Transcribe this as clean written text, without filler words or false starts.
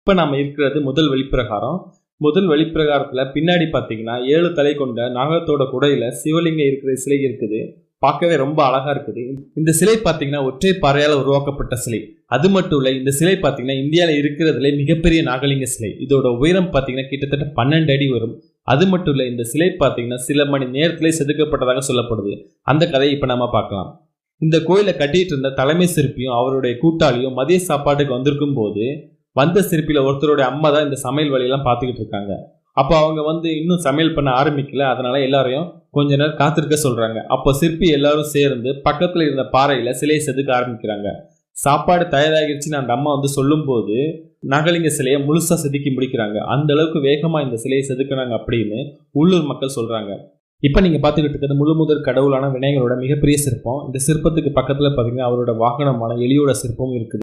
இப்போ நம்ம இருக்கிறது முதல் வெளிப்பிரகாரம். முதல் வெளிப்பிரகாரத்தில் பின்னாடி பார்த்தீங்கன்னா 7 தலை கொண்ட நாகத்தோட குடையில சிவலிங்கம் இருக்கிற சிலை இருக்குது. பார்க்கவே ரொம்ப அழகா இருக்குது. இந்த சிலை பார்த்தீங்கன்னா ஒற்றை பாறையால் உருவாக்கப்பட்ட சிலை. அது மட்டும் இல்லை, இந்த சிலை பார்த்தீங்கன்னா இந்தியாவில் இருக்கிறதுல மிகப்பெரிய நாகலிங்க சிலை. இதோட உயரம் பார்த்தீங்கன்னா கிட்டத்தட்ட 12 அடி வரும். அது மட்டும் இல்லை, இந்த சிலை பார்த்தீங்கன்னா சில மணி நேரத்திலே செதுக்கப்பட்டதாக சொல்லப்படுது. அந்த கதையை இப்போ நம்ம பார்க்கலாம். இந்த கோயிலை கட்டிட்டு இருந்த தலைமை சிற்பியும் அவருடைய கூட்டாளியும் மதிய சாப்பாட்டுக்கு வந்திருக்கும் போது வந்த சிற்பியில ஒருத்தருடைய அம்மா தான் இந்த சமையல் வேலையெல்லாம் பார்த்துக்கிட்டு இருக்காங்க. அப்போ அவங்க இன்னும் சமையல் பண்ண ஆரம்பிக்கல. அதனால எல்லாரையும் கொஞ்ச நேரம் காத்திருக்க சொல்றாங்க. அப்போ சிற்பி எல்லாரும் சேர்ந்து பக்கத்துல இருந்த பாறையில சிலையை செதுக்க ஆரம்பிக்கிறாங்க. சாப்பாடு தயாராகிடுச்சுன்னு அந்த அம்மா சொல்லும் போது நாகலிங்க சிலையை முழுசா செதுக்கி முடிக்கிறாங்க. அந்த அளவுக்கு வேகமா இந்த சிலையை செதுக்கினாங்க அப்படின்னு உள்ளூர் மக்கள் சொல்றாங்க. இப்போ நீங்க பார்த்துக்கிட்டு இருக்கிறது முழு முதல் கடவுளான விநாயகரோட மிகப்பெரிய சிற்பம். இந்த சிற்பத்துக்கு பக்கத்துல பாத்தீங்கன்னா அவரோட வாகனமான எலியோட சிற்பமும் இருக்குது.